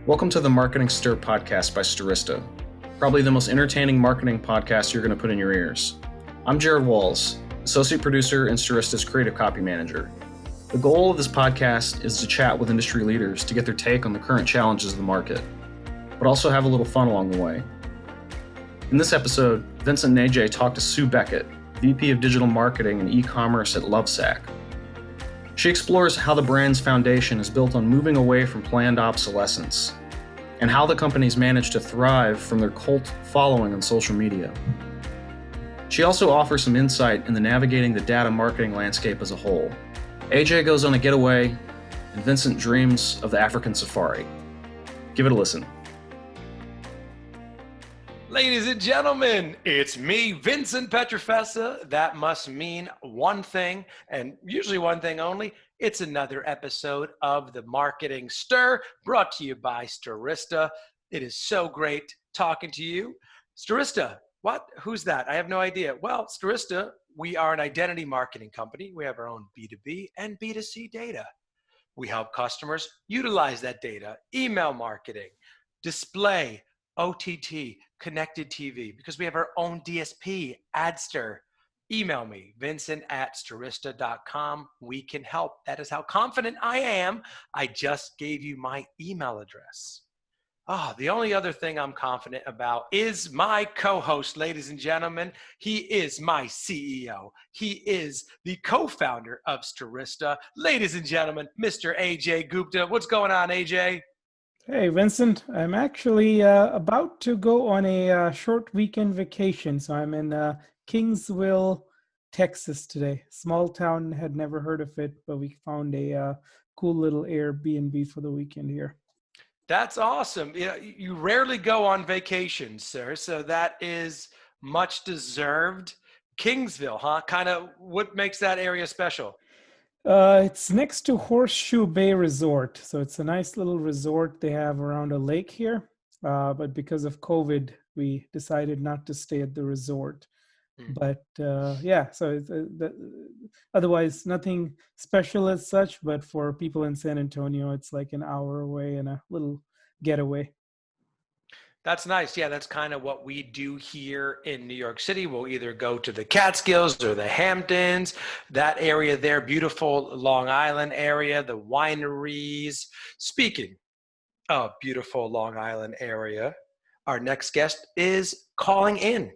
Welcome to the Marketing Stir podcast by Stirista, probably the most entertaining marketing podcast you're going to put in your ears. I'm Jared Walls, associate producer and Stirista's creative copy manager. The goal of this podcast is to chat with industry leaders to get their take on the current challenges of the market, but also have a little fun along the way. In this episode, Vincent and AJ talk to Sue Beckett, VP of Digital Marketing and E-commerce at Lovesac. She explores how the brand's foundation is built on moving away from planned obsolescence, and how the company's managed to thrive from their cult following on social media. She also offers some insight into navigating the data marketing landscape as a whole. AJ goes on a getaway, and Vincent dreams of the African safari. Give it a listen. Ladies and gentlemen, it's me, Vincent Petrofessa. That must mean one thing, and usually one thing only. It's another episode of the Marketing Stir, brought to you by Stirista. It is so great talking to you. Stirista, what? Who's that? I have no idea. Well, Stirista, we are an identity marketing company. We have our own B2B and B2C data. We help customers utilize that data, email marketing, display, OTT, connected TV, because we have our own DSP, Adster. Email me, vincent@stirista.com. We can help. That is how confident I am. I just gave you my email address. The only other thing I'm confident about is my co-host, ladies and gentlemen. He is my CEO. He is the co-founder of Stirista. Ladies and gentlemen, Mr. AJ Gupta. What's going on, AJ? Hey, Vincent. I'm actually about to go on a short weekend vacation. So I'm in Kingsville, Texas today. Small town, had never heard of it, but we found a cool little Airbnb for the weekend here. That's awesome. You rarely go on vacation, sir. So that is much deserved. Kingsville, huh? Kind of what makes that area special? It's next to Horseshoe Bay Resort. So it's a nice little resort they have around a lake here. But because of COVID, we decided not to stay at the resort. But so otherwise nothing special as such. But for people in San Antonio, it's like an hour away and a little getaway. That's nice. Yeah, that's kind of what we do here in New York City. We'll either go to the Catskills or the Hamptons, that area there, beautiful Long Island area, the wineries. Speaking of beautiful Long Island area, our next guest is calling in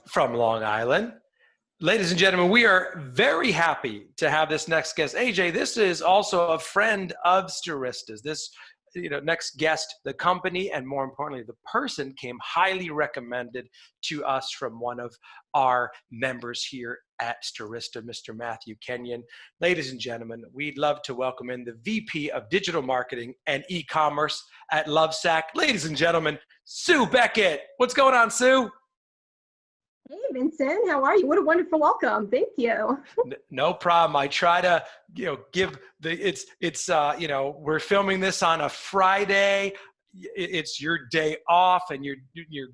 from Long Island. Ladies and gentlemen, we are very happy to have this next guest. AJ, this is also a friend of Stirista's. This next guest, the company, and more importantly, the person came highly recommended to us from one of our members here at Stirista, Mr. Matthew Kenyon. Ladies and gentlemen, we'd love to welcome in the VP of Digital Marketing and E-commerce at Lovesac. Ladies and gentlemen, Sue Beckett. What's going on, Sue? Hey, Vincent, how are you? What a wonderful welcome. Thank you. No problem. I try to, give we're filming this on a Friday. It's your day off and you're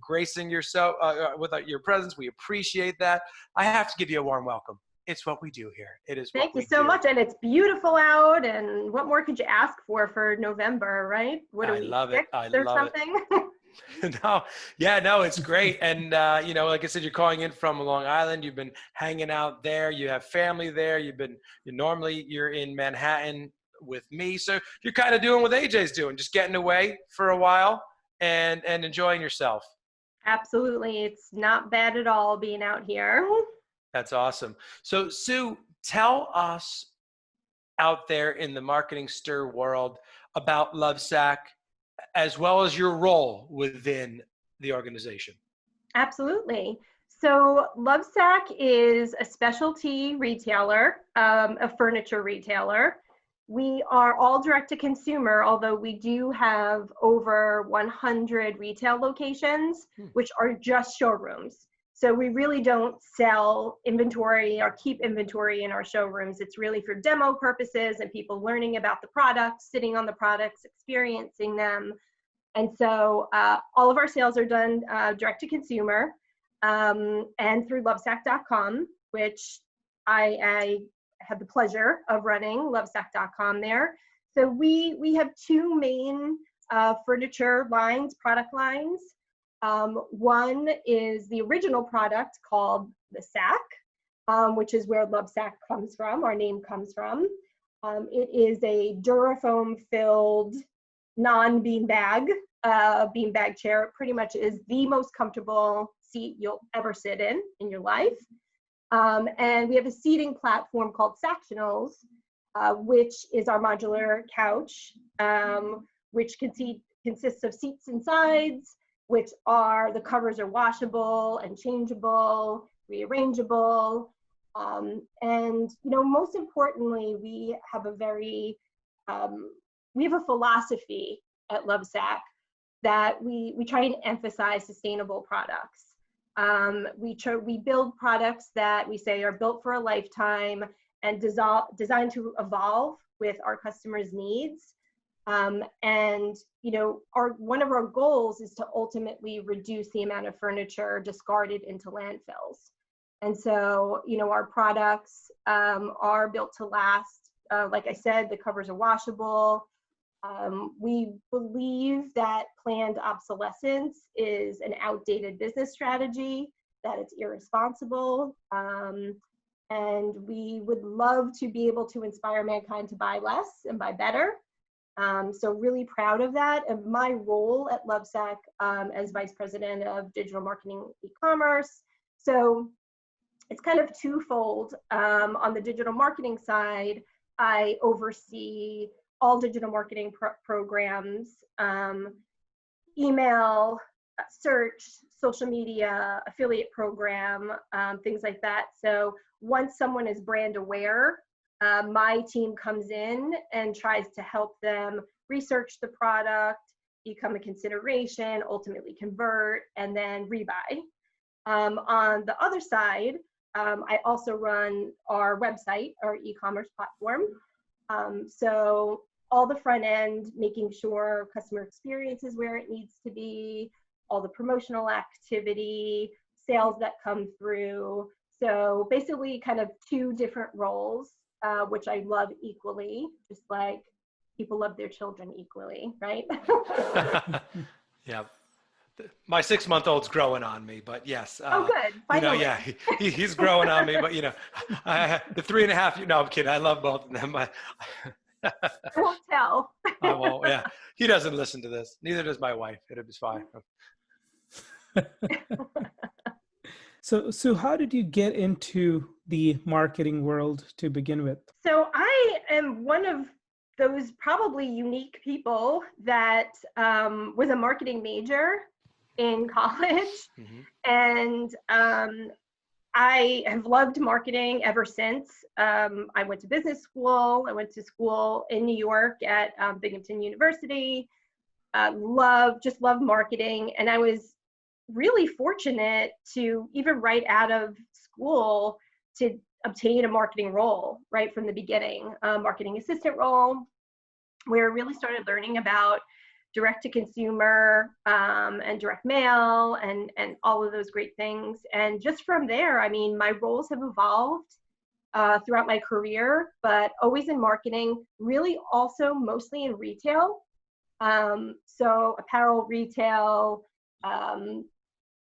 gracing yourself with your presence. We appreciate that. I have to give you a warm welcome. It's what we do here. It is. Thank you so much. And it's beautiful out. And what more could you ask for November, right? I love it. I love it. No, it's great. And, like I said, you're calling in from Long Island. You've been hanging out there. You have family there. Normally you're in Manhattan with me. So you're kind of doing what AJ's doing, just getting away for a while and enjoying yourself. Absolutely. It's not bad at all being out here. That's awesome. So Sue, tell us out there in the Marketing Stir world about Lovesac, as well as your role within the organization. Absolutely. So Lovesac is a specialty retailer, a furniture retailer. We are all direct to consumer, although we do have over 100 retail locations, which are just showrooms. So we really don't sell inventory or keep inventory in our showrooms. It's really for demo purposes and people learning about the products, sitting on the products, experiencing them. And so all of our sales are done direct to consumer and through Lovesac.com, which I had the pleasure of running Lovesac.com there. So we have two main furniture lines, product lines. One is the original product called the Sack, which is where Lovesac comes from, our name comes from. It is a Durafoam filled non-beanbag beanbag chair. It pretty much is the most comfortable seat you'll ever sit in your life. And we have a seating platform called Sactionals, which is our modular couch, which consists of seats and sides, which are, the covers are washable and changeable, rearrangeable. And, you know, most importantly, we have a philosophy at Lovesac that we try and emphasize sustainable products. We build products that we say are built for a lifetime and designed to evolve with our customers' needs. And, you know, one of our goals is to ultimately reduce the amount of furniture discarded into landfills. And so, you know, our products are built to last. Like I said, the covers are washable. We believe that planned obsolescence is an outdated business strategy, that it's irresponsible. And we would love to be able to inspire mankind to buy less and buy better. So really proud of that. And my role at Lovesac as Vice President of Digital Marketing E-commerce. So it's kind of twofold. On the digital marketing side, I oversee all digital marketing programs, email, search, social media, affiliate program, things like that. So once someone is brand aware, my team comes in and tries to help them research the product, become a consideration, ultimately convert, and then rebuy. On the other side, I also run our website, our e-commerce platform. So all the front end, making sure customer experience is where it needs to be, all the promotional activity, sales that come through. So basically kind of two different roles, which I love equally, just like people love their children equally, right? Yeah. My 6-month-old's growing on me, but yes. Oh, good. Finally. You know, yeah, he's growing on me, but you know, the 3.5, no, I'm kidding. I love both of them. I won't tell. I won't, yeah. He doesn't listen to this. Neither does my wife. It'll be fine. So how did you get into the marketing world to begin with? So I am one of those probably unique people that was a marketing major in college. Mm-hmm. And I have loved marketing ever since. I went to business school. I went to school in New York at Binghamton University. Just love marketing. And I was really fortunate to, even right out of school, to obtain a marketing role right from the beginning, marketing assistant role, where I really started learning about direct to consumer and direct mail and all of those great things. And just from there, I mean, my roles have evolved throughout my career, but always in marketing, really also mostly in retail. So apparel retail,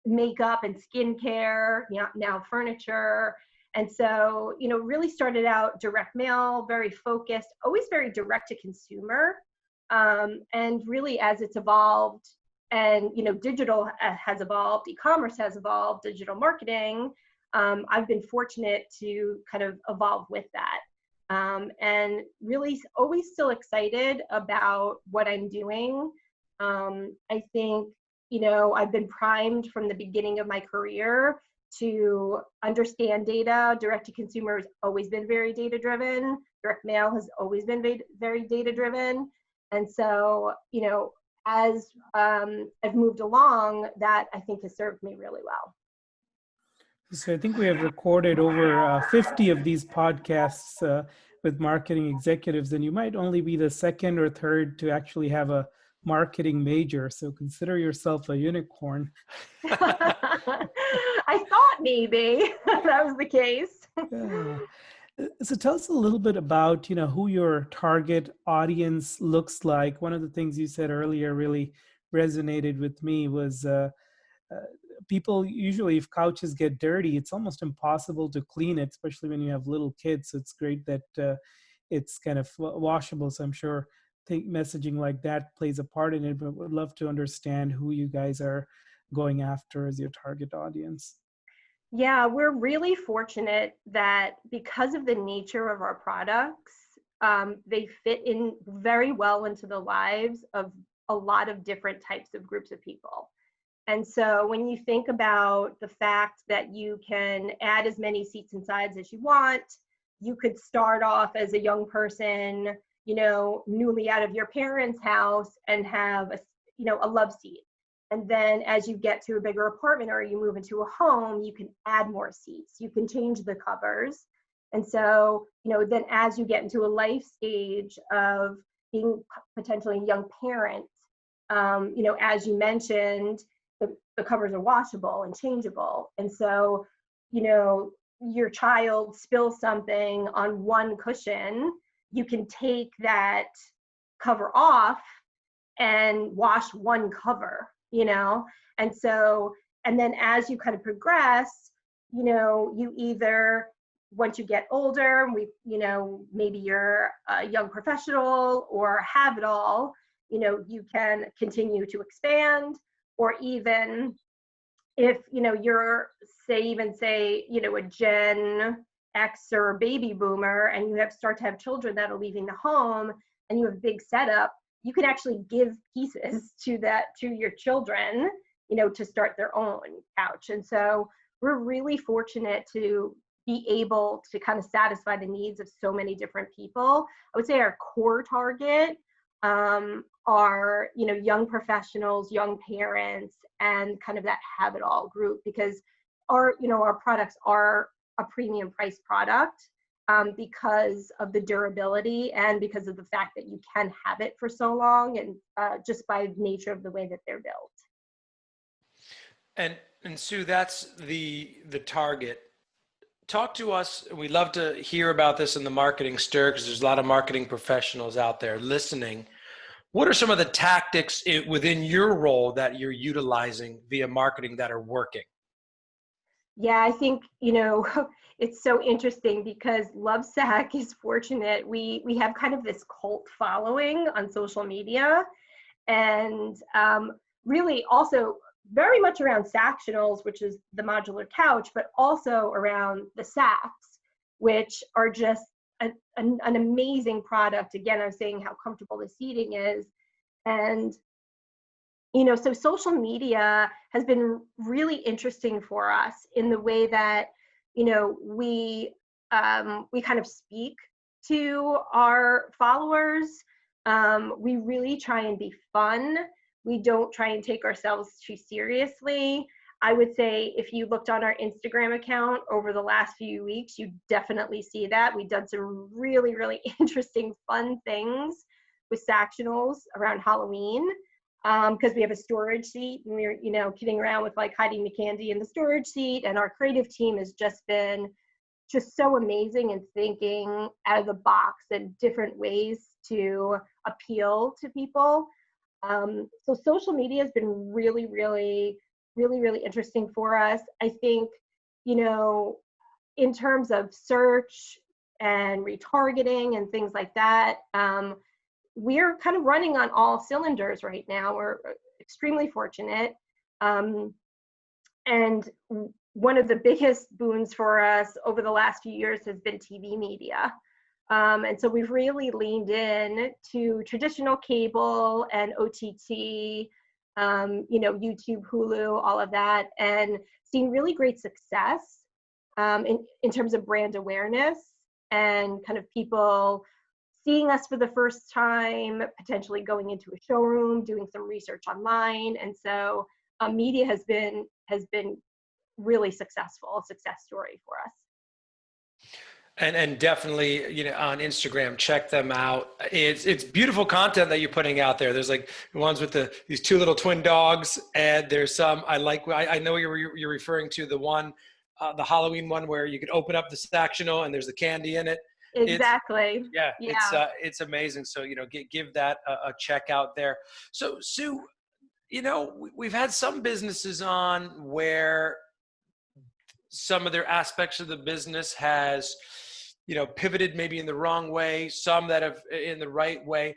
makeup and skincare, now furniture. And so, you know, really started out direct mail, very focused, always very direct to consumer. And really as it's evolved and, you know, digital has evolved, e-commerce has evolved, digital marketing, I've been fortunate to kind of evolve with that. And really always still excited about what I'm doing. I think, you know, I've been primed from the beginning of my career to understand data. Direct to consumer has always been very data driven. Direct mail has always been very data driven. And so, you know, as I've moved along, that I think has served me really well. So I think we have recorded over 50 of these podcasts with marketing executives, and you might only be the second or third to actually have a marketing major. So consider yourself a unicorn. I thought maybe that was the case. Yeah. So tell us a little bit about, who your target audience looks like. One of the things you said earlier really resonated with me was uh, people usually, if couches get dirty, it's almost impossible to clean it, especially when you have little kids. So it's great that it's kind of washable. So I'm sure think messaging like that plays a part in it, but would love to understand who you guys are going after as your target audience. Yeah, we're really fortunate that because of the nature of our products, they fit in very well into the lives of a lot of different types of groups of people. And so when you think about the fact that you can add as many seats and sides as you want, you could start off as a young person, newly out of your parents' house and have a love seat. And then as you get to a bigger apartment or you move into a home, you can add more seats. You can change the covers. And so, then as you get into a life stage of being potentially a young parent, as you mentioned, the covers are washable and changeable. And so, your child spills something on one cushion, you can take that cover off and wash one cover, And so, and then as you kind of progress, you either, once you get older, maybe you're a young professional or have it all, you can continue to expand, or even if, you're say, a Gen X or a baby boomer and you start to have children that are leaving the home and you have a big setup, you can actually give pieces to your children, to start their own couch. And so we're really fortunate to be able to kind of satisfy the needs of so many different people. I would say our core target are, young professionals, young parents, and kind of that have it all group, because our products are a premium price product. Because of the durability and because of the fact that you can have it for so long, and just by nature of the way that they're built. And Sue, that's the target. Talk to us. We'd love to hear about this in the marketing stir, because there's a lot of marketing professionals out there listening. What are some of the tactics within your role that you're utilizing via marketing that are working? Yeah, I think, it's so interesting because Lovesac is fortunate. We have kind of this cult following on social media, and really also very much around Sactionals, which is the modular couch, but also around the Sacs, which are just an amazing product. Again, I'm saying how comfortable the seating is. And so social media has been really interesting for us in the way that, we kind of speak to our followers. We really try and be fun. We don't try and take ourselves too seriously. I would say if you looked on our Instagram account over the last few weeks, you definitely see that. We've done some really, really interesting, fun things with Sactionals around Halloween. Because we have a storage seat, and we're, kidding around with like hiding the candy in the storage seat. And our creative team has just been so amazing in thinking out of the box and different ways to appeal to people. So social media has been really, really, really, really interesting for us. I think, in terms of search and retargeting and things like that, we're kind of running on all cylinders right now. We're extremely fortunate. And one of the biggest boons for us over the last few years has been TV media. And so we've really leaned in to traditional cable and OTT, YouTube, Hulu, all of that, and seen really great success in terms of brand awareness and kind of people seeing us for the first time, potentially going into a showroom, doing some research online. And so media has been really successful, a success story for us. And definitely, on Instagram, check them out. It's beautiful content that you're putting out there. There's like ones with these two little twin dogs, and there's some I like. I know you're referring to the one the Halloween one where you could open up the sectional and there's the candy in it. Exactly. Yeah, Yeah. it's amazing. So, give that a check out there. So, Sue, we've had some businesses on where some of their aspects of the business has, pivoted maybe in the wrong way, some that have in the right way.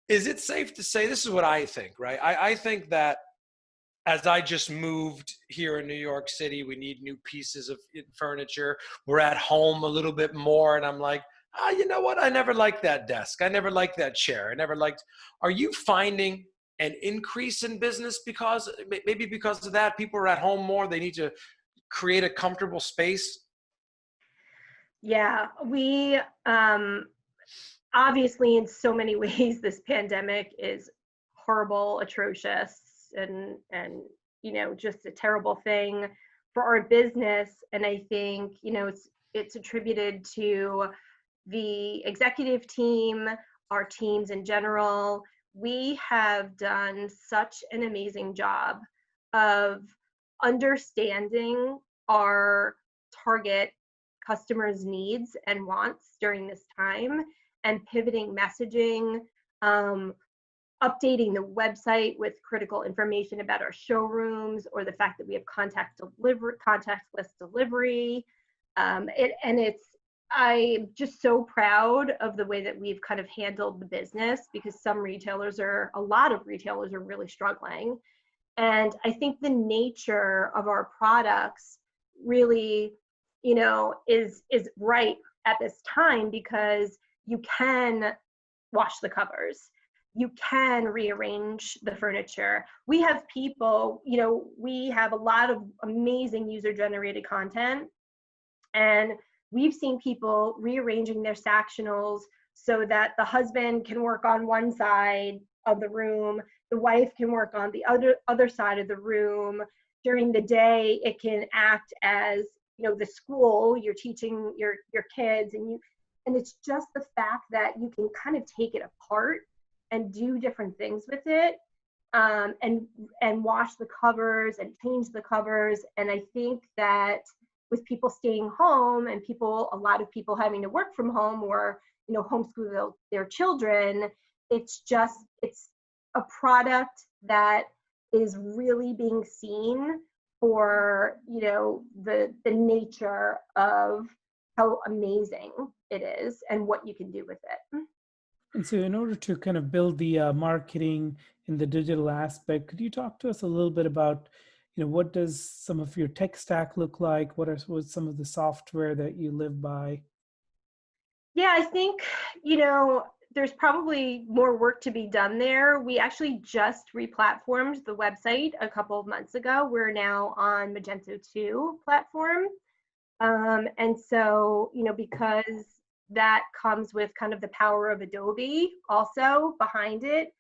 Is it safe to say, this is what I think, right? I think that as I just moved here in New York City, we need new pieces of furniture. We're at home a little bit more. And I'm like, you know what? I never liked that desk. I never liked that chair. Are you finding an increase in business maybe because of that? People are at home more. They need to create a comfortable space. Yeah, we obviously in so many ways this pandemic is horrible, atrocious, and just a terrible thing for our business. And I think it's attributed to the executive team, our teams in general. We have done such an amazing job of understanding our target customers' needs and wants during this time and pivoting messaging, updating the website with critical information about our showrooms or the fact that we have contactless delivery. I'm just so proud of the way that we've kind of handled the business, because a lot of retailers are really struggling. And I think the nature of our products really, is right at this time, because you can wash the covers. You can rearrange the furniture. We have people, we have a lot of amazing user-generated content, and we've seen people rearranging their Sactionals so that the husband can work on one side of the room, the wife can work on the other side of the room. During the day, it can act as, the school you're teaching your kids, and it's just the fact that you can kind of take it apart and do different things with it, and wash the covers and change the covers. And I think that with people staying home and a lot of people having to work from home or, homeschool their children, it's a product that is really being seen for, the nature of how amazing it is and what you can do with it. And so in order to kind of build the marketing in the digital aspect, could you talk to us a little bit about, what does some of your tech stack look like? What's some of the software that you live by? Yeah, I think, there's probably more work to be done there. We actually just replatformed the website a couple of months ago. We're now on Magento 2 platform. And so, because that comes with kind of the power of Adobe also behind it,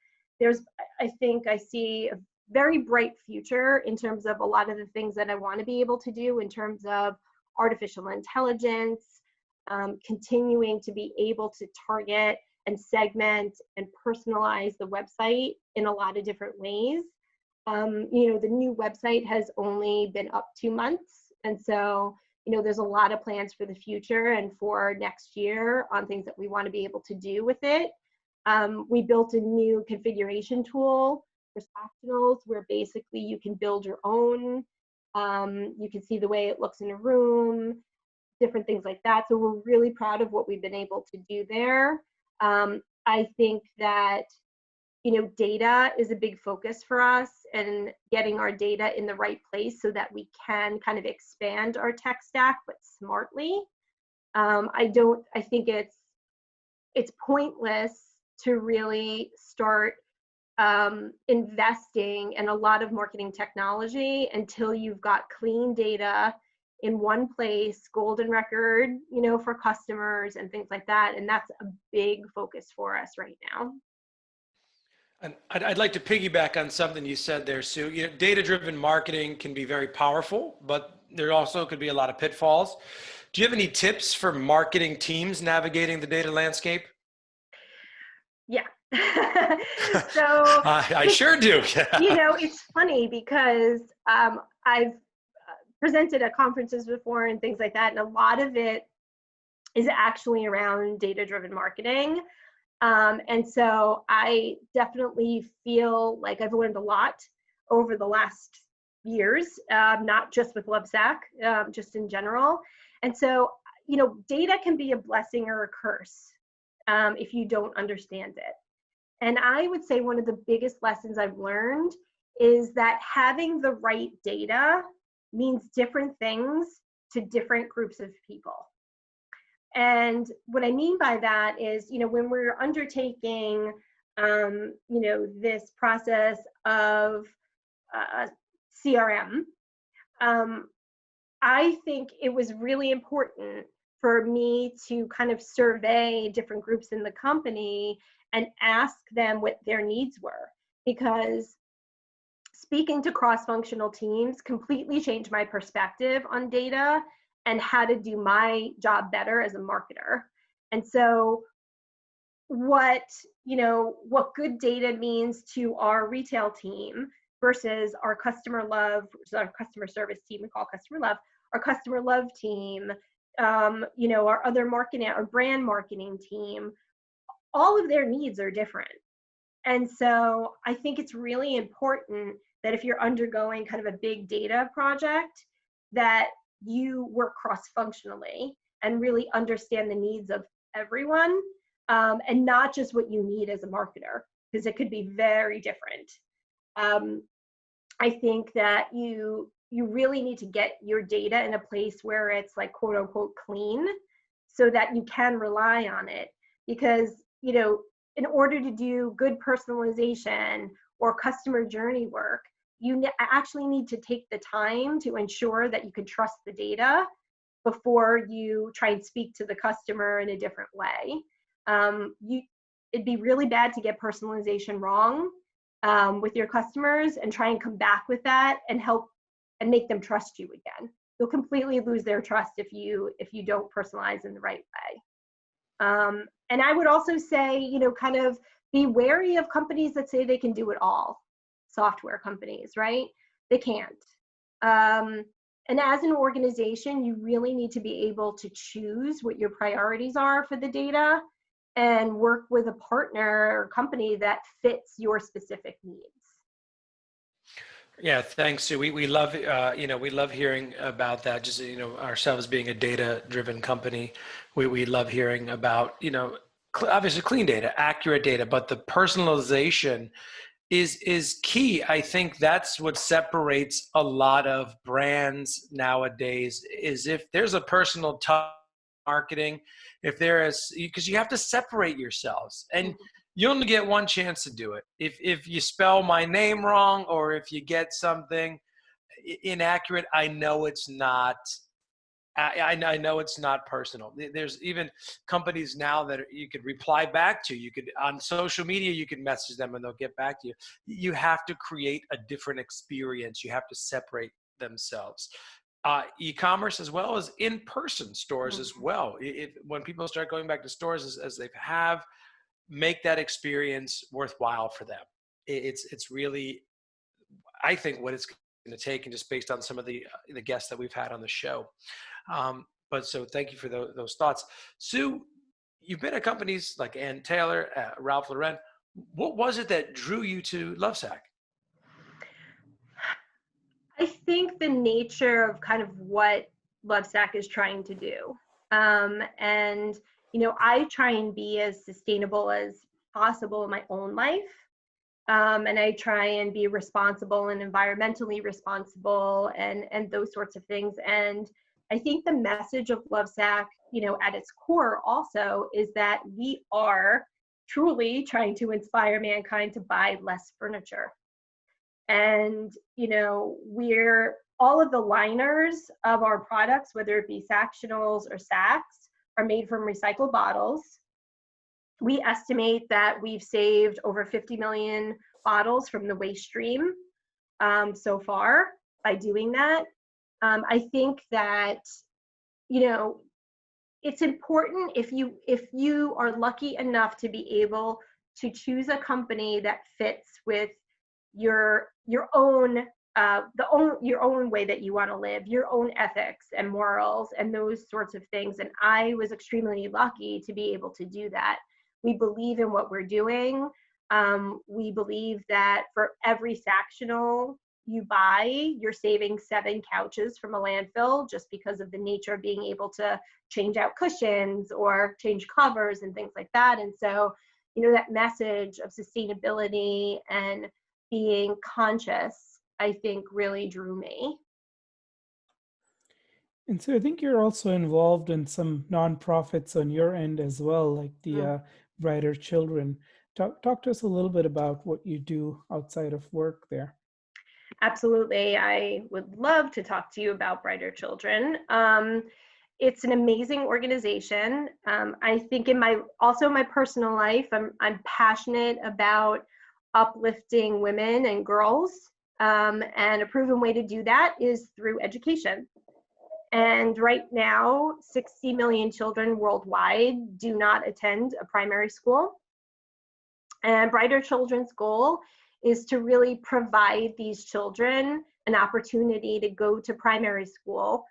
I think I see a very bright future in terms of a lot of the things that I want to be able to do in terms of artificial intelligence, continuing to be able to target and segment and personalize the website in a lot of different ways. The new website has only been up 2 months. And so, there's a lot of plans for the future and for next year on things that we want to be able to do with it. We built a new configuration tool for Sactionals where basically you can build your own. You can see the way it looks in a room, different things like that. So we're really proud of what we've been able to do there. I think that, data is a big focus for us, and getting our data in the right place so that we can kind of expand our tech stack, but smartly. I think it's pointless to really start investing in a lot of marketing technology until you've got clean data in one place, golden record, for customers and things like that. And that's a big focus for us right now. And I'd like to piggyback on something you said there, Sue. Data-driven marketing can be very powerful, but there also could be a lot of pitfalls. Do you have any tips for marketing teams navigating the data landscape? Yeah. So I sure do. it's funny because I've presented at conferences before and things like that. And a lot of it is actually around data-driven marketing. And so I definitely feel like I've learned a lot over the last years, not just with Lovesac, just in general. And so, data can be a blessing or a curse if you don't understand it. And I would say one of the biggest lessons I've learned is that having the right data means different things to different groups of people. And what I mean by that is, when we're undertaking, this process of CRM, I think it was really important for me to kind of survey different groups in the company and ask them what their needs were, because speaking to cross-functional teams completely changed my perspective on data and how to do my job better as a marketer. And so what good data means to our retail team versus our customer love, which is our customer service team, we call customer love, our customer love team, our other marketing, our brand marketing team, all of their needs are different. And so I think it's really important that if you're undergoing kind of a big data project, that you work cross-functionally and really understand the needs of everyone, and not just what you need as a marketer, because it could be very different. I think that you really need to get your data in a place where it's like quote unquote clean, so that you can rely on it. Because in order to do good personalization or customer journey work, you actually need to take the time to ensure that you can trust the data before you try and speak to the customer in a different way. It'd be really bad to get personalization wrong with your customers and try and come back with that and help and make them trust you again. You'll completely lose their trust if you don't personalize in the right way. And I would also say, kind of be wary of companies that say they can do it all. Software companies, right? They can't. And as an organization, you really need to be able to choose what your priorities are for the data and work with a partner or company that fits your specific needs. Yeah, thanks, Sue. We love we love hearing about that. Just ourselves being a data-driven company, we love hearing about obviously clean data, accurate data, but the personalization is key. I think that's what separates a lot of brands nowadays. Is if there's a personal touch marketing, if there is, because you have to separate yourselves, and you only get one chance to do it. If you spell my name wrong, or if you get something inaccurate, I know it's not. I know it's not personal. There's even companies now that you could reply back to. You could, on social media, you can message them and they'll get back to you. You have to create a different experience. You have to separate themselves. E-commerce as well as in-person stores as well. When people start going back to stores as they have, make that experience worthwhile for them. It's really, I think, what it's going to take, and just based on some of the guests that we've had on the show. But so thank you for those thoughts. Sue, you've been at companies like Ann Taylor, Ralph Lauren. What was it that drew you to Lovesac? I think the nature of kind of what Lovesac is trying to do. And, I try and be as sustainable as possible in my own life. And I try and be responsible and environmentally responsible and those sorts of things. And I think the message of Lovesac, at its core also is that we are truly trying to inspire mankind to buy less furniture. And, we're all of the liners of our products, whether it be Sactionals or Sacs, are made from recycled bottles. We estimate that we've saved over 50 million bottles from the waste stream so far by doing that. I think that, it's important if you are lucky enough to be able to choose a company that fits with your own your own way that you want to live, your own ethics and morals and those sorts of things. And I was extremely lucky to be able to do that. We believe in what we're doing. We believe that for every Sactional you buy, you're saving 7 couches from a landfill just because of the nature of being able to change out cushions or change covers and things like that. And so, that message of sustainability and being conscious, I think, really drew me. And so I think you're also involved in some nonprofits on your end as well, like the Brighter Children. Talk to us a little bit about what you do outside of work there. Absolutely. I would love to talk to you about Brighter Children. It's an amazing organization. I think in my personal life, I'm passionate about uplifting women and girls. And a proven way to do that is through education. And right now, 60 million children worldwide do not attend a primary school. And Brighter Children's goal is to really provide these children an opportunity to go to primary school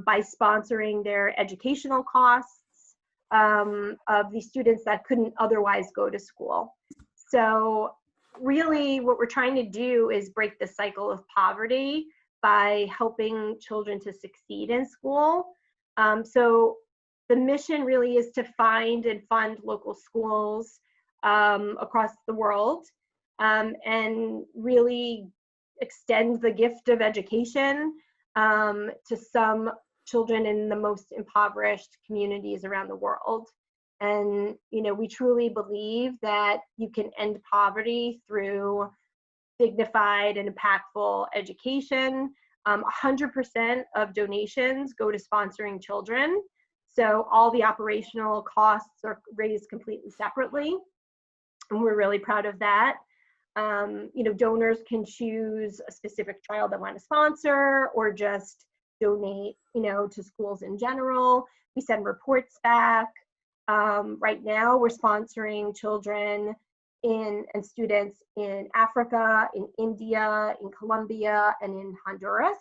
by sponsoring their educational costs of the students that couldn't otherwise go to school. So really what we're trying to do is break the cycle of poverty by helping children to succeed in school. So the mission really is to find and fund local schools across the world and really extend the gift of education to some children in the most impoverished communities around the world. And, we truly believe that you can end poverty through dignified and impactful education. 100% of donations go to sponsoring children. So all the operational costs are raised completely separately. And we're really proud of that. Donors can choose a specific child they want to sponsor or just donate, to schools in general. We send reports back. Right now, we're sponsoring children and students in Africa, in India, in Colombia, and in Honduras.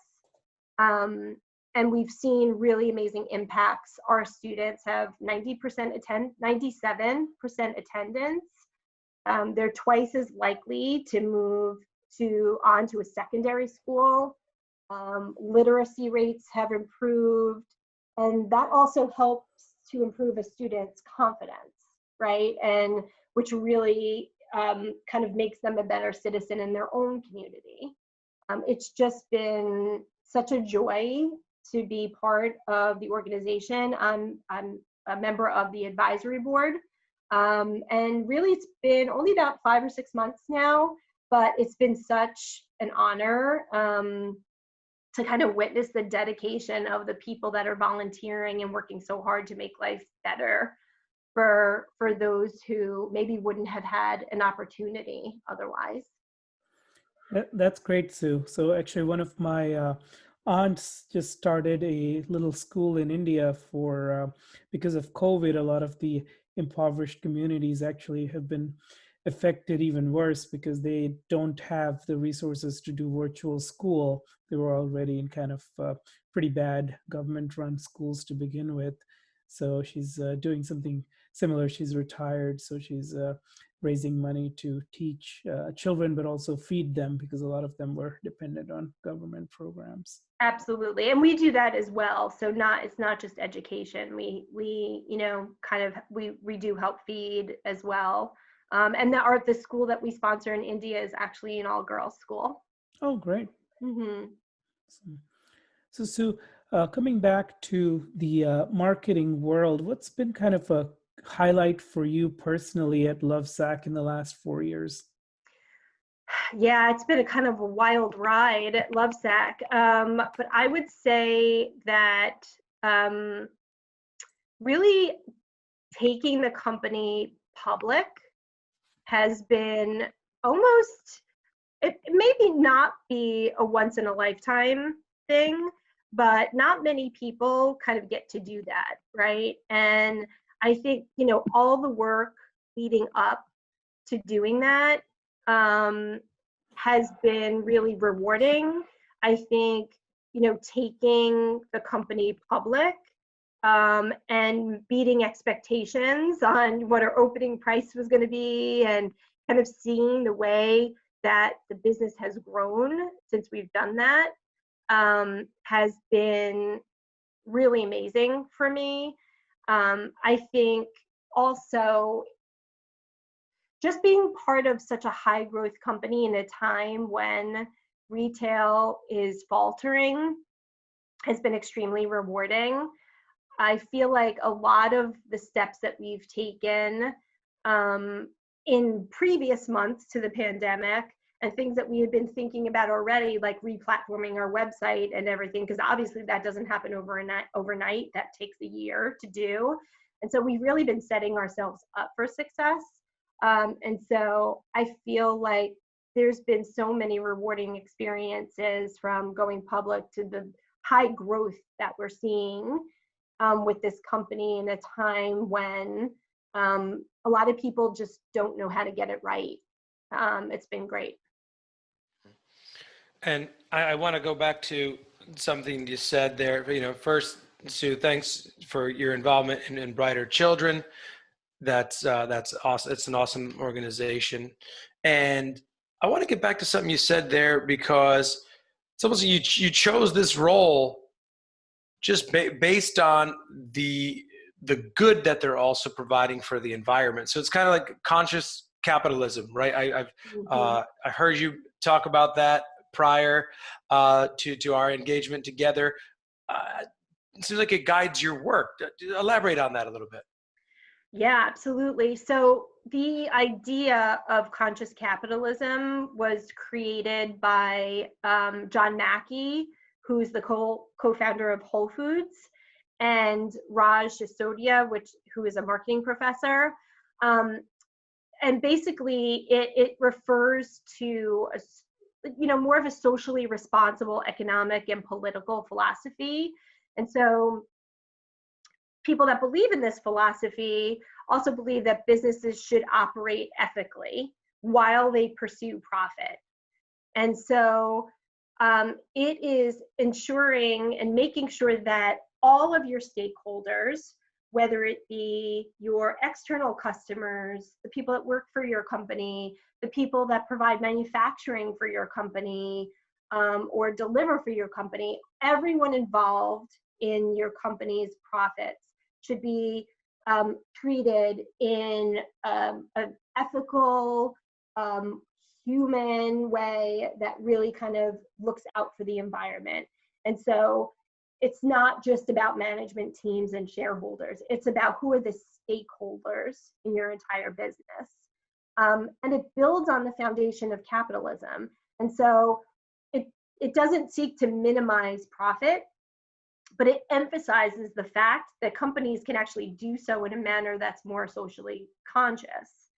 And we've seen really amazing impacts. Our students have 97% attendance. They're twice as likely to move on to a secondary school. Literacy rates have improved, and that also helps to improve a student's confidence, right? And which really kind of makes them a better citizen in their own community. It's just been such a joy to be part of the organization. I'm a member of the advisory board. And really it's been only about 5 or 6 months now, but it's been such an honor to kind of witness the dedication of the people that are volunteering and working so hard to make life better for those who maybe wouldn't have had an opportunity otherwise. That's great, Sue. So actually one of my aunts just started a little school in India for, because of COVID, a lot of the impoverished communities actually have been affected even worse because they don't have the resources to do virtual school. They were already in kind of pretty bad government-run schools to begin with. So she's doing something similar. She's retired, so she's raising money to teach children, but also feed them because a lot of them were dependent on government programs. Absolutely, and we do that as well. So it's not just education. We do help feed as well. And the school that we sponsor in India is actually an all-girls school. Oh, great. Mm-hmm. So Sue, coming back to the marketing world, what's been kind of a highlight for you personally at Lovesac in the last 4 years? Yeah, it's been a kind of a wild ride at Lovesac. But I would say that really taking the company public has been almost, it maybe not be a once in a lifetime thing, but not many people kind of get to do that, right? And I think, all the work leading up to doing that has been really rewarding. I think, taking the company public and beating expectations on what our opening price was going to be, and kind of seeing the way that the business has grown since we've done that has been really amazing for me. I think also just being part of such a high growth company in a time when retail is faltering has been extremely rewarding. I feel like a lot of the steps that we've taken in previous months to the pandemic, and things that we had been thinking about already, like replatforming our website and everything, because obviously that doesn't happen overnight. That takes a year to do. And so we've really been setting ourselves up for success. And so I feel like there's been so many rewarding experiences from going public to the high growth that we're seeing with this company in a time when a lot of people just don't know how to get it right. It's been great. And I want to go back to something you said there. First, Sue, thanks for your involvement in Brighter Children. That's awesome. It's an awesome organization. And I want to get back to something you said there, because it's almost you chose this role just based on the good that they're also providing for the environment. So it's kind of like conscious capitalism, right? I heard you talk about that prior to our engagement together. It seems like it guides your work. Elaborate on that a little bit. Yeah, absolutely. So the idea of conscious capitalism was created by John Mackey, who's the co-founder of Whole Foods, and Raj Sisodia, who is a marketing professor. And basically, it refers to more of a socially responsible economic and political philosophy. And so people that believe in this philosophy also believe that businesses should operate ethically while they pursue profit. And so it is ensuring and making sure that all of your stakeholders, whether it be your external customers, the people that work for your company, the people that provide manufacturing for your company, or deliver for your company, everyone involved in your company's profits should be treated in an ethical, human way that really kind of looks out for the environment. And so it's not just about management teams and shareholders. It's about who are the stakeholders in your entire business. And it builds on the foundation of capitalism. And so it doesn't seek to minimize profit, but it emphasizes the fact that companies can actually do so in a manner that's more socially conscious.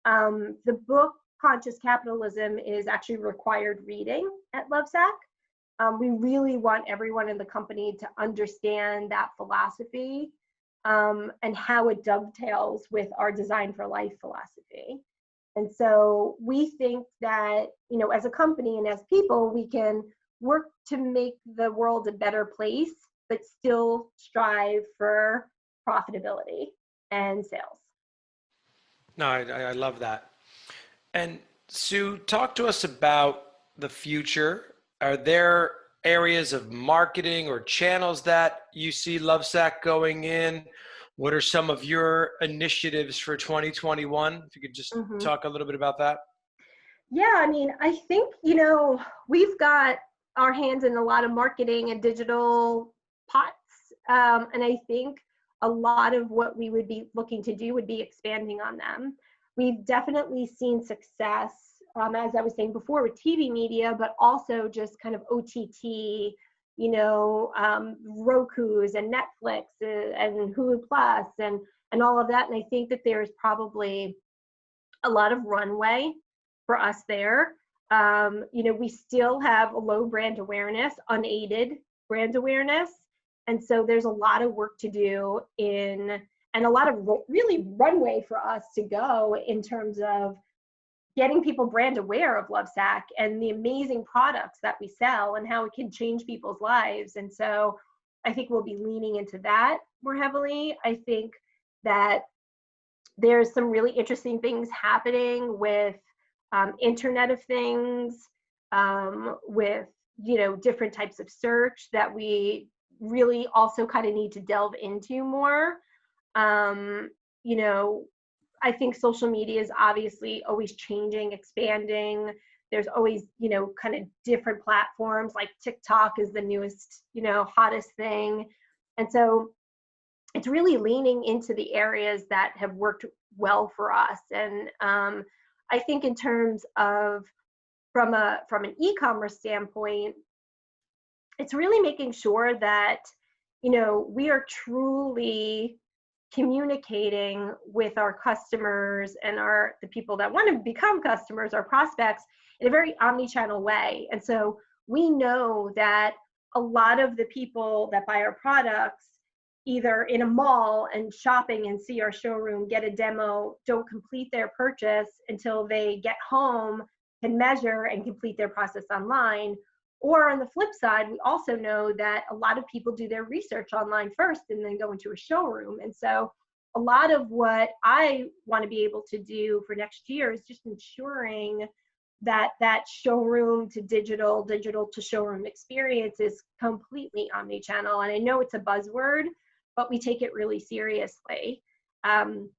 The book Conscious Capitalism is actually required reading at Lovesac. We really want everyone in the company to understand that philosophy and how it dovetails with our Design for Life philosophy. And so we think that, as a company and as people, we can work to make the world a better place, but still strive for profitability and sales. No, I love that. And Sue, talk to us about the future. Are there areas of marketing or channels that you see Lovesac going in? What are some of your initiatives for 2021? If you could just talk a little bit about that. Yeah, I think, we've got our hands in a lot of marketing and digital pots. And I think a lot of what we would be looking to do would be expanding on them. We've definitely seen success, as I was saying before, with TV media, but also just kind of OTT, Roku's and Netflix and Hulu Plus and all of that. And I think that there's probably a lot of runway for us there. We still have a low brand awareness, unaided brand awareness. And so there's a lot of work to do and a lot of really runway for us to go in terms of getting people brand aware of Lovesac and the amazing products that we sell and how it can change people's lives. And so I think we'll be leaning into that more heavily. I think that there's some really interesting things happening with Internet of Things, with, different types of search that we really also kind of need to delve into more. I think social media is obviously always changing, expanding. There's always, kind of different platforms, like TikTok is the newest, hottest thing. And so it's really leaning into the areas that have worked well for us. And I think in terms of from an e-commerce standpoint, it's really making sure that, we are truly communicating with our customers and the people that want to become customers, our prospects, in a very omni-channel way. And so we know that a lot of the people that buy our products, either in a mall and shopping and see our showroom, get a demo, don't complete their purchase until they get home, can measure and complete their process online. Or on the flip side, we also know that a lot of people do their research online first and then go into a showroom. And so a lot of what I want to be able to do for next year is just ensuring that that showroom to digital, digital to showroom experience is completely omni-channel. And I know it's a buzzword, but we take it really seriously. And,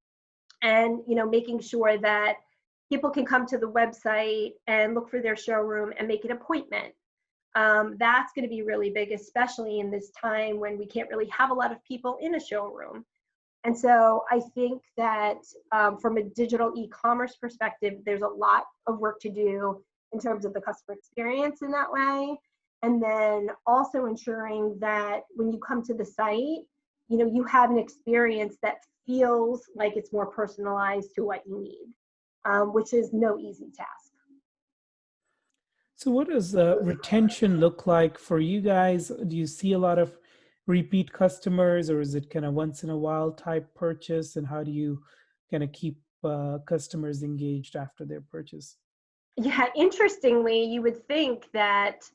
making sure that people can come to the website and look for their showroom and make an appointment. That's going to be really big, especially in this time when we can't really have a lot of people in a showroom. And so I think that from a digital e-commerce perspective, there's a lot of work to do in terms of the customer experience in that way. And then also ensuring that when you come to the site, you have an experience that feels like it's more personalized to what you need, which is no easy task. So what does retention look like for you guys? Do you see a lot of repeat customers, or is it kind of once in a while type purchase? And how do you kind of keep customers engaged after their purchase? Yeah, interestingly, you would think that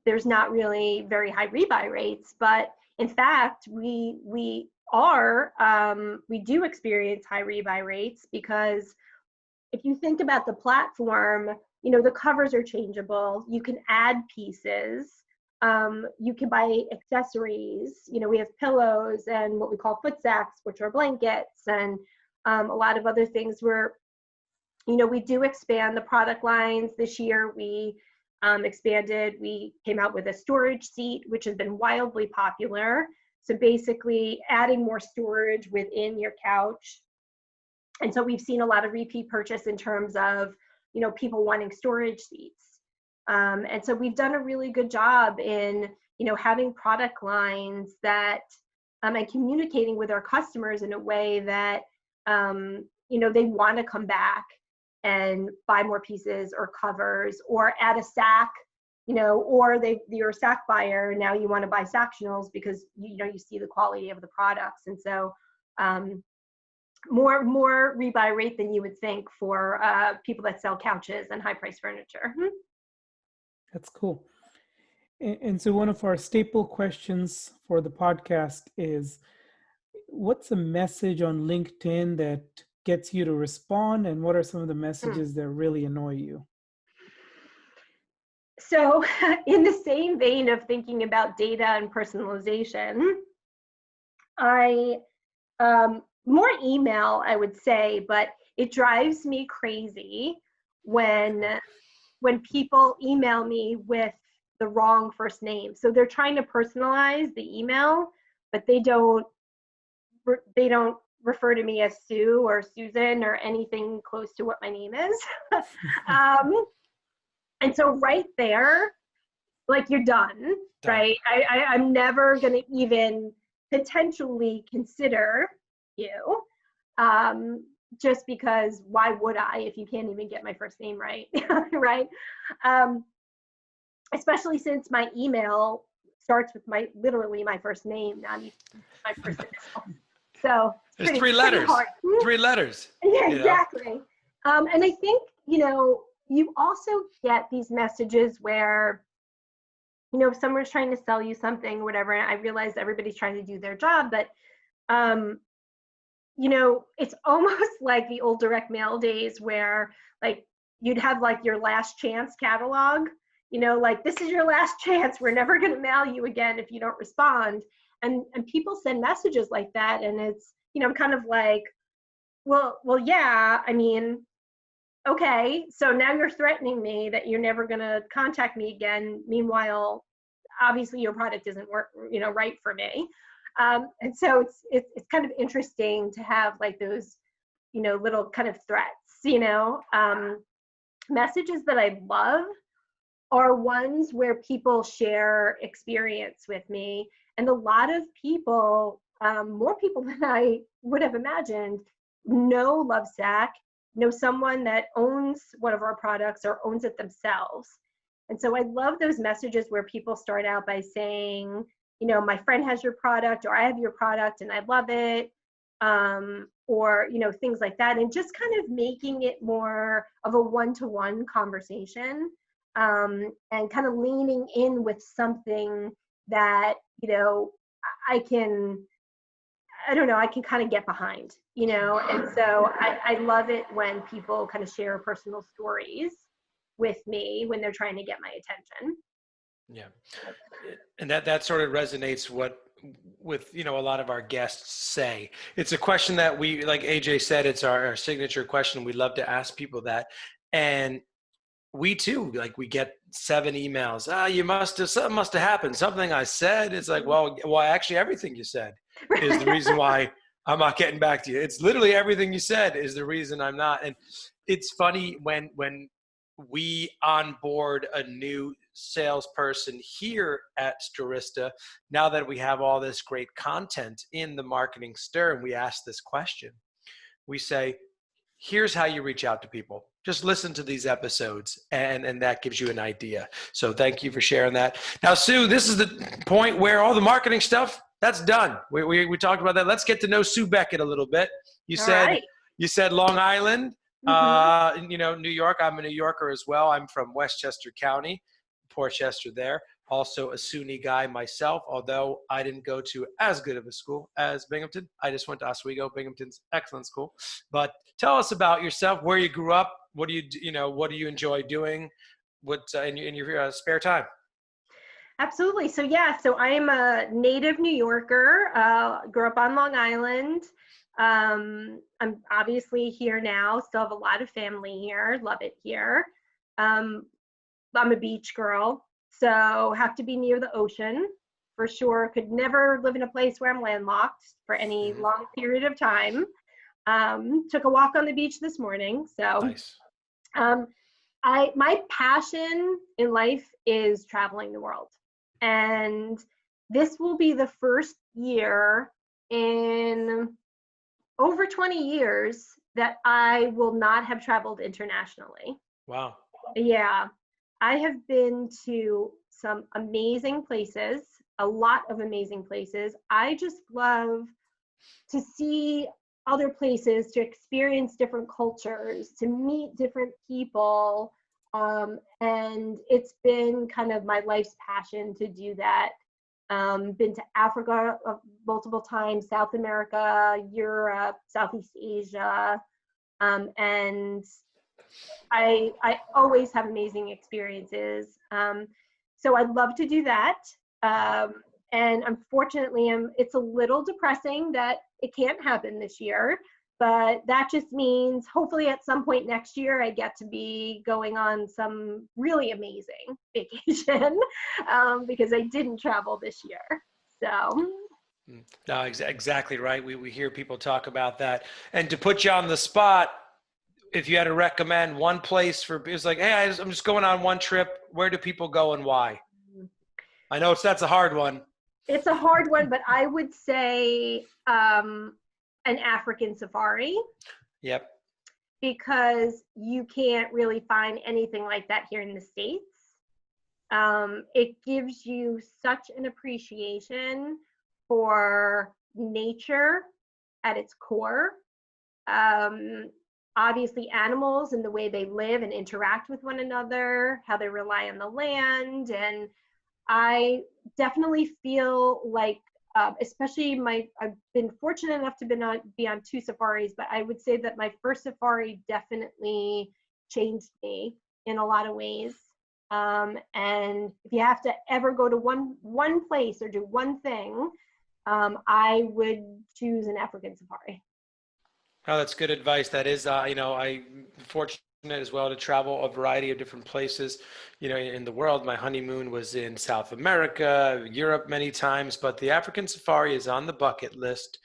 there's not really very high rebuy rates, but in fact, we do experience high rebuy rates, because if you think about the platform, the covers are changeable. You can add pieces. You can buy accessories. We have pillows and what we call foot sacks, which are blankets, and a lot of other things where, we do expand the product lines. This year we expanded. We came out with a storage seat, which has been wildly popular. So basically adding more storage within your couch. And so we've seen a lot of repeat purchase in terms of, people wanting storage seats. And so we've done a really good job in, having product lines that, and communicating with our customers in a way that, they want to come back and buy more pieces or covers or add a sack, or you're a sack buyer, now you want to buy Sactionals because, you see the quality of the products. And so, more rebuy rate than you would think for people that sell couches and high price furniture. That's cool. And so one of our staple questions for the podcast is, what's a message on LinkedIn that gets you to respond, and what are some of the messages that really annoy you? So in the same vein of thinking about data and personalization, more email, I would say, but it drives me crazy when people email me with the wrong first name. So they're trying to personalize the email, but they don't refer to me as Sue or Susan or anything close to what my name is. And so right there, like, you're done. Right? I'm never going to even potentially consider you, just because why would I if you can't even get my first name right? Right? Especially since my email starts with literally my first name, not even my first initial. So there's three letters. hard. 3 letters. Yeah, exactly. And I think, you also get these messages where, if someone's trying to sell you something, whatever, and I realize everybody's trying to do their job, but, it's almost like the old direct mail days where like you'd have like your last chance catalog, like this is your last chance. We're never going to mail you again if you don't respond. And people send messages like that. And it's, I'm kind of like, well, yeah, I mean, okay, so now you're threatening me that you're never going to contact me again. Meanwhile, obviously your product isn't right for me. And so it's kind of interesting to have like those, little kind of threats, messages that I love are ones where people share experience with me. And a lot of people, more people than I would have imagined, know Lovesac, know someone that owns one of our products or owns it themselves. And so I love those messages where people start out by saying, my friend has your product, or I have your product and I love it, or, things like that. And just kind of making it more of a one-to-one conversation, and kind of leaning in with something that, I can kind of get behind, and so I love it when people kind of share personal stories with me when they're trying to get my attention. Yeah. And that sort of resonates with, a lot of our guests say. It's a question that we, like AJ said, it's our signature question. We love to ask people that. And we too, like we get 7 emails. Something must have happened. Something I said. It's like, well, actually everything you said is the reason why I'm not getting back to you. It's literally everything you said is the reason I'm not. And it's funny when we onboard a new salesperson here at Stirista, now that we have all this great content in the Marketing Stir, and we ask this question, we say, here's how you reach out to people. Just listen to these episodes, and that gives you an idea. So thank you for sharing that. Now, Sue, this is the point where all the marketing stuff, that's done. We talked about that. Let's get to know Sue Beckett a little bit. You said Long Island, New York. I'm a New Yorker as well. I'm from Westchester County, Portchester there. Also a SUNY guy myself, although I didn't go to as good of a school as Binghamton. I just went to Oswego, Binghamton's excellent school. But tell us about yourself, where you grew up, what do you enjoy doing, in your spare time? Absolutely. So I am a native New Yorker, grew up on Long Island. I'm obviously here now, still have a lot of family here, love it here. I'm a beach girl, so have to be near the ocean for sure. Could never live in a place where I'm landlocked for any long period of time. Took a walk on the beach this morning. So nice. My passion in life is traveling the world. And this will be the first year in over 20 years that I will not have traveled internationally. Wow. Yeah. I have been to some amazing places, a lot of amazing places. I just love to see other places, to experience different cultures, to meet different people. And it's been kind of my life's passion to do that. Been to Africa multiple times, South America, Europe, Southeast Asia, and I always have amazing experiences. So I'd love to do that. And unfortunately, it's a little depressing that it can't happen this year, but that just means hopefully at some point next year, I get to be going on some really amazing vacation, because I didn't travel this year. So. No, exactly right. We hear people talk about that. And to put you on the spot, if you had to recommend one place it's like, hey, I'm just going on one trip. Where do people go and why? I know that's a hard one. It's a hard one, but I would say an African safari. Yep. Because you can't really find anything like that here in the States. It gives you such an appreciation for nature at its core. obviously animals and the way they live and interact with one another, how they rely on the land. And I definitely feel like, especially I've been fortunate enough to be on 2 safaris, but I would say that my first safari definitely changed me in a lot of ways. And if you have to ever go to one place or do one thing, I would choose an African safari. Oh, that's good advice. That is, I'm fortunate as well to travel a variety of different places, in the world. My honeymoon was in South America, Europe many times, but the African safari is on the bucket list,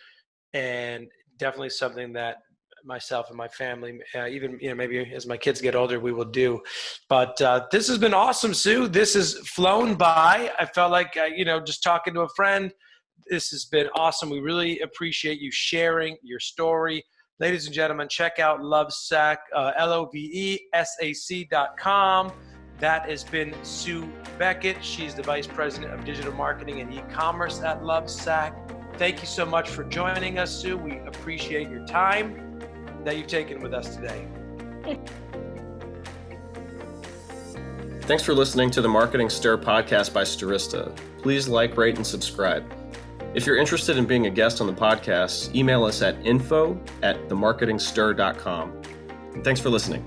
and definitely something that myself and my family, even, maybe as my kids get older, we will do. But this has been awesome, Sue. This has flown by. I felt like, just talking to a friend, this has been awesome. We really appreciate you sharing your story. Ladies and gentlemen, check out Lovesac, LOVESAC.com. That has been Sue Beckett. She's the Vice President of Digital Marketing and E-commerce at Lovesac. Thank you so much for joining us, Sue. We appreciate your time that you've taken with us today. Thanks for listening to the Marketing Stir podcast by Stirista. Please like, rate, and subscribe. If you're interested in being a guest on the podcast, email us at info@themarketingstir.com. And thanks for listening.